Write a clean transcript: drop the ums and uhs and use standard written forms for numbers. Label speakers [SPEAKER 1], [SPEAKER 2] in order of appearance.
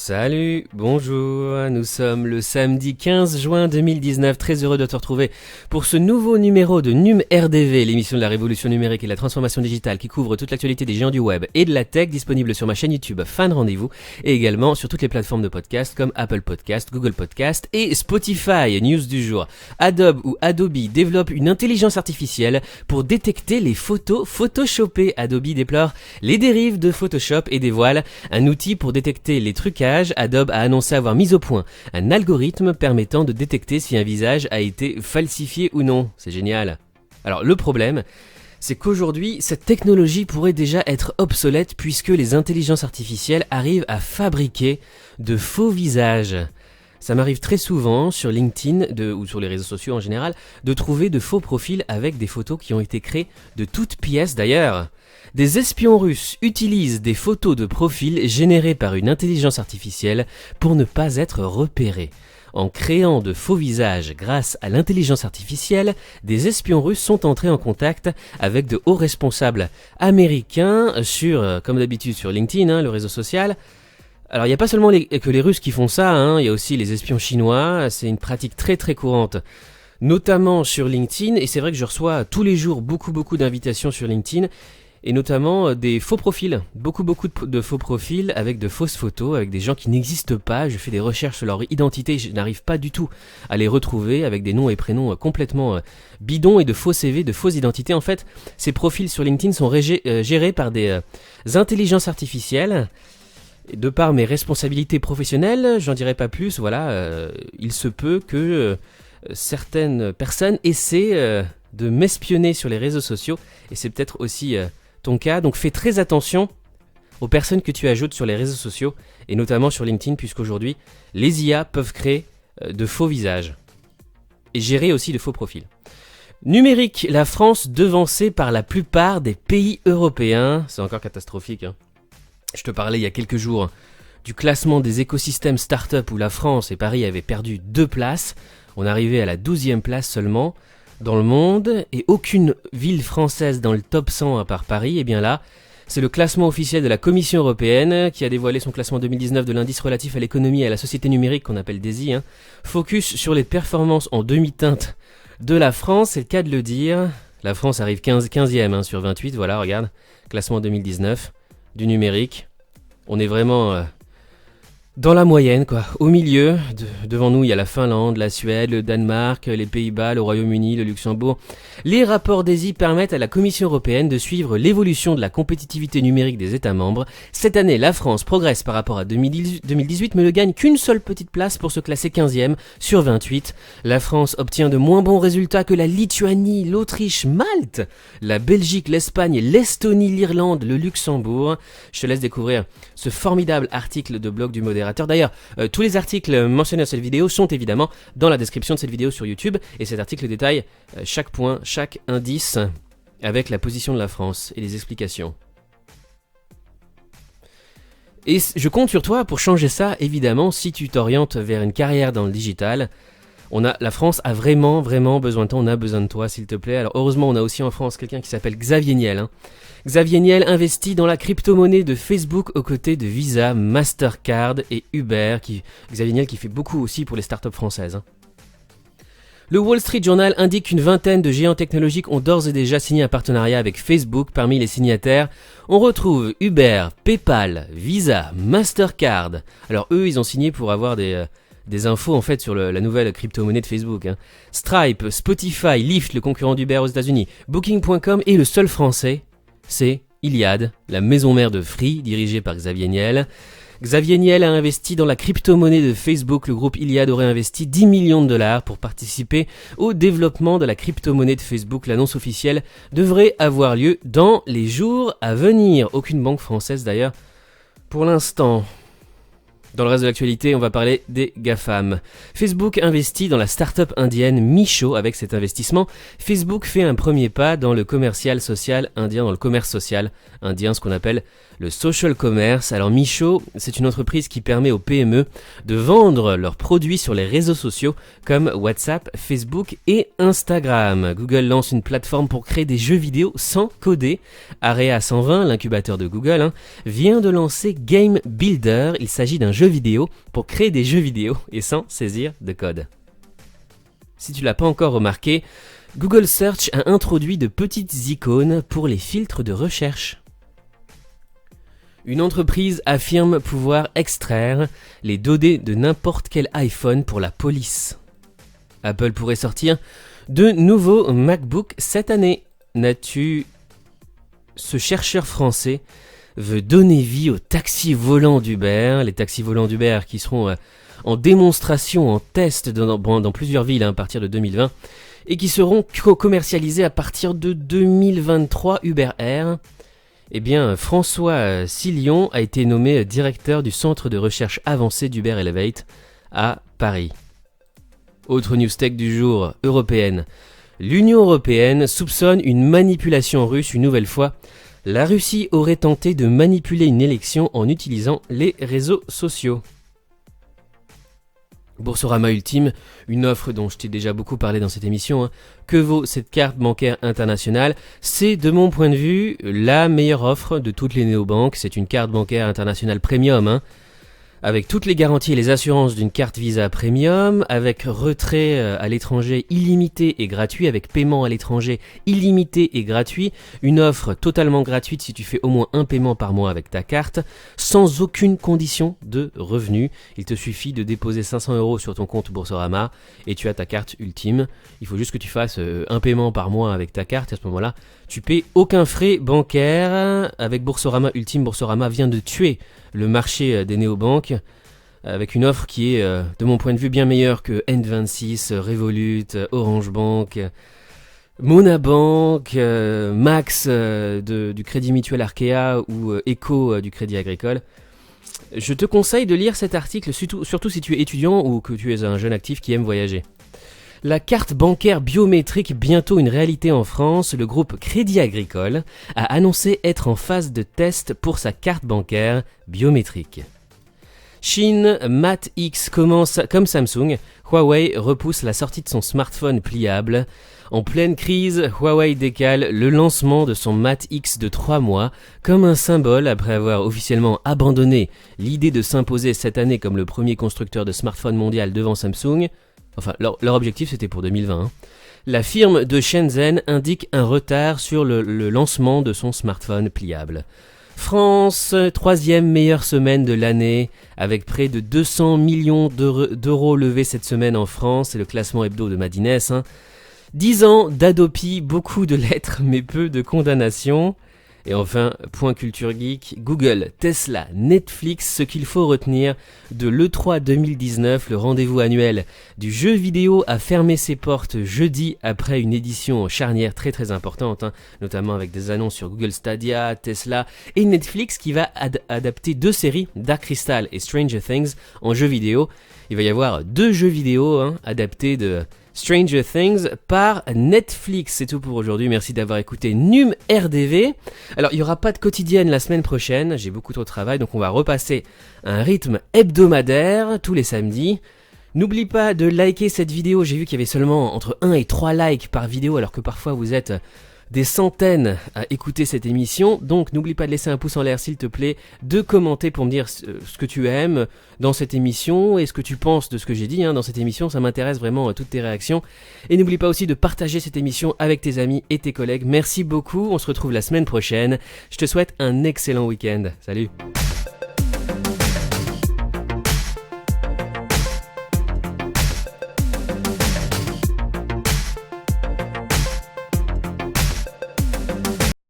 [SPEAKER 1] Salut, bonjour, nous sommes le samedi 15 juin 2019, très heureux de te retrouver pour ce nouveau numéro de NUM RDV, l'émission de la révolution numérique et de la transformation digitale qui couvre toute l'actualité des géants du web et de la tech, disponible sur ma chaîne YouTube Fin de Rendez-vous et également sur toutes les plateformes de podcast comme Apple Podcast, Google Podcast et Spotify. News du jour, Adobe développe une intelligence artificielle pour détecter les photos photoshopées. Adobe déplore les dérives de Photoshop et dévoile un outil pour détecter les trucages. Adobe a annoncé avoir mis au point un algorithme permettant de détecter si un visage a été falsifié ou non. C'est génial. Alors le problème, c'est qu'aujourd'hui, cette technologie pourrait déjà être obsolète puisque les intelligences artificielles arrivent à fabriquer de faux visages. Ça m'arrive très souvent sur LinkedIn ou sur les réseaux sociaux en général de trouver de faux profils avec des photos qui ont été créées de toutes pièces d'ailleurs. Des espions russes utilisent des photos de profils générées par une intelligence artificielle pour ne pas être repérés. En créant de faux visages grâce à l'intelligence artificielle, des espions russes sont entrés en contact avec de hauts responsables américains comme d'habitude sur LinkedIn, le réseau social. Alors il n'y a pas seulement que les Russes qui font ça, il y a aussi les espions chinois, c'est une pratique très très courante, notamment sur LinkedIn, et c'est vrai que je reçois tous les jours beaucoup d'invitations sur LinkedIn, et notamment des faux profils, beaucoup de faux profils avec de fausses photos, avec des gens qui n'existent pas. Je fais des recherches sur leur identité, je n'arrive pas du tout à les retrouver, avec des noms et prénoms complètement bidons et de faux CV, de fausses identités. En fait, ces profils sur LinkedIn sont gérés par des intelligences artificielles. De par mes responsabilités professionnelles, j'en dirai pas plus, il se peut que certaines personnes essaient de m'espionner sur les réseaux sociaux, et c'est peut-être aussi ton cas, donc fais très attention aux personnes que tu ajoutes sur les réseaux sociaux, et notamment sur LinkedIn, puisqu'aujourd'hui, les IA peuvent créer de faux visages, et gérer aussi de faux profils. Numérique, la France devancée par la plupart des pays européens, c'est encore catastrophique, Je te parlais il y a quelques jours du classement des écosystèmes start-up où la France et Paris avaient perdu 2 places. On arrivait à la 12e place seulement dans le monde et aucune ville française dans le top 100 à part Paris. Et bien là, c'est le classement officiel de la Commission européenne qui a dévoilé son classement 2019 de l'indice relatif à l'économie et à la société numérique qu'on appelle DESI. Focus sur les performances en demi-teinte de la France, c'est le cas de le dire. La France arrive 15e sur 28, voilà, regarde, classement 2019. Du numérique, on est vraiment dans la moyenne, au milieu. Devant nous, il y a la Finlande, la Suède, le Danemark, les Pays-Bas, le Royaume-Uni, le Luxembourg. Les rapports DESI permettent à la Commission européenne de suivre l'évolution de la compétitivité numérique des États membres. Cette année, la France progresse par rapport à 2018, mais ne gagne qu'une seule petite place pour se classer 15e sur 28. La France obtient de moins bons résultats que la Lituanie, l'Autriche, Malte, la Belgique, l'Espagne, l'Estonie, l'Irlande, le Luxembourg. Je te laisse découvrir ce formidable article de blog du modérateur. D'ailleurs, tous les articles mentionnés dans cette vidéo sont évidemment dans la description de cette vidéo sur YouTube, et cet article détaille chaque point, chaque indice avec la position de la France et les explications. Et je compte sur toi pour changer ça, évidemment, si tu t'orientes vers une carrière dans le digital. La France a vraiment besoin de toi, on a besoin de toi, s'il te plaît. Alors heureusement, on a aussi en France quelqu'un qui s'appelle Xavier Niel. Xavier Niel investit dans la crypto-monnaie de Facebook aux côtés de Visa, Mastercard et Uber. Xavier Niel qui fait beaucoup aussi pour les startups françaises. Le Wall Street Journal indique qu'une vingtaine de géants technologiques ont d'ores et déjà signé un partenariat avec Facebook. Parmi les signataires, on retrouve Uber, PayPal, Visa, Mastercard. Alors eux, ils ont signé pour avoir des infos en fait sur la nouvelle crypto-monnaie de Facebook. Stripe, Spotify, Lyft, le concurrent d'Uber aux États-Unis, Booking.com et le seul français, c'est Iliad, la maison mère de Free, dirigée par Xavier Niel. Xavier Niel a investi dans la crypto-monnaie de Facebook. Le groupe Iliad aurait investi 10 millions de dollars pour participer au développement de la crypto-monnaie de Facebook. L'annonce officielle devrait avoir lieu dans les jours à venir. Aucune banque française d'ailleurs pour l'instant. Dans le reste de l'actualité, on va parler des GAFAM. Facebook investit dans la start-up indienne Meesho. Avec cet investissement, Facebook fait un premier pas dans le commerce social indien, ce qu'on appelle le social commerce. Alors Meesho, c'est une entreprise qui permet aux PME de vendre leurs produits sur les réseaux sociaux comme WhatsApp, Facebook et Instagram. Google lance une plateforme pour créer des jeux vidéo sans coder. Area 120, l'incubateur de Google, vient de lancer Game Builder. Il s'agit d'un jeu jeux vidéo pour créer des jeux vidéo et sans saisir de code. Si tu l'as pas encore remarqué, Google Search a introduit de petites icônes pour les filtres de recherche. Une entreprise affirme pouvoir extraire les données de n'importe quel iPhone pour la police. Apple pourrait sortir de nouveaux MacBook cette année. Ce chercheur français veut donner vie aux taxis volants d'Uber. Les taxis volants d'Uber qui seront en démonstration, en test dans plusieurs villes à partir de 2020 et qui seront commercialisés à partir de 2023 Uber Air. Eh bien, François Sillon a été nommé directeur du centre de recherche avancée d'Uber Elevate à Paris. Autre news tech du jour, européenne. L'Union européenne soupçonne une manipulation russe une nouvelle fois. La Russie aurait tenté de manipuler une élection en utilisant les réseaux sociaux. Boursorama Ultime, une offre dont je t'ai déjà beaucoup parlé dans cette émission. Que vaut cette carte bancaire internationale? C'est de mon point de vue la meilleure offre de toutes les néobanques. C'est une carte bancaire internationale premium, avec toutes les garanties et les assurances d'une carte Visa Premium, avec retrait à l'étranger illimité et gratuit, avec paiement à l'étranger illimité et gratuit, une offre totalement gratuite si tu fais au moins un paiement par mois avec ta carte, sans aucune condition de revenu. Il te suffit de déposer 500 € sur ton compte Boursorama et tu as ta carte ultime. Il faut juste que tu fasses un paiement par mois avec ta carte et à ce moment-là, tu paies aucun frais bancaire. Avec Boursorama Ultime, Boursorama vient de tuer le marché des néobanques avec une offre qui est, de mon point de vue, bien meilleure que N26, Revolut, Orange Bank, Monabank, Max du Crédit Mutuel Arkea ou Eco du Crédit Agricole. Je te conseille de lire cet article, surtout si tu es étudiant ou que tu es un jeune actif qui aime voyager. La carte bancaire biométrique bientôt une réalité en France, le groupe Crédit Agricole a annoncé être en phase de test pour sa carte bancaire biométrique. Chine, Mate X commence comme Samsung, Huawei repousse la sortie de son smartphone pliable. En pleine crise, Huawei décale le lancement de son Mate X de 3 mois comme un symbole après avoir officiellement abandonné l'idée de s'imposer cette année comme le premier constructeur de smartphone mondial devant Samsung. Enfin, leur objectif c'était pour 2020. La firme de Shenzhen indique un retard sur le lancement de son smartphone pliable. France, 3e meilleure semaine de l'année, avec près de 200 millions d'euros levés cette semaine en France, c'est le classement hebdo de Madines. 10 ans d'Adopi, beaucoup de lettres mais peu de condamnations. Et enfin, point culture geek, Google, Tesla, Netflix, ce qu'il faut retenir de l'E3 2019, le rendez-vous annuel du jeu vidéo a fermé ses portes jeudi après une édition charnière très très importante, notamment avec des annonces sur Google Stadia, Tesla et Netflix qui va adapter 2 séries, Dark Crystal et Stranger Things, en jeux vidéo. Il va y avoir 2 jeux vidéo adaptés de Stranger Things par Netflix. C'est tout pour aujourd'hui, merci d'avoir écouté NUM RDV. Alors il n'y aura pas de quotidienne la semaine prochaine, j'ai beaucoup trop de travail, donc on va repasser un rythme hebdomadaire tous les samedis. N'oublie pas de liker cette vidéo, j'ai vu qu'il y avait seulement entre 1 et 3 likes par vidéo alors que parfois vous êtes des centaines à écouter cette émission, donc n'oublie pas de laisser un pouce en l'air s'il te plaît, de commenter pour me dire ce que tu aimes dans cette émission et ce que tu penses de ce que j'ai dit dans cette émission, ça m'intéresse vraiment toutes tes réactions. Et n'oublie pas aussi de partager cette émission avec tes amis et tes collègues. Merci beaucoup, on se retrouve la semaine prochaine, je te souhaite un excellent week-end, salut.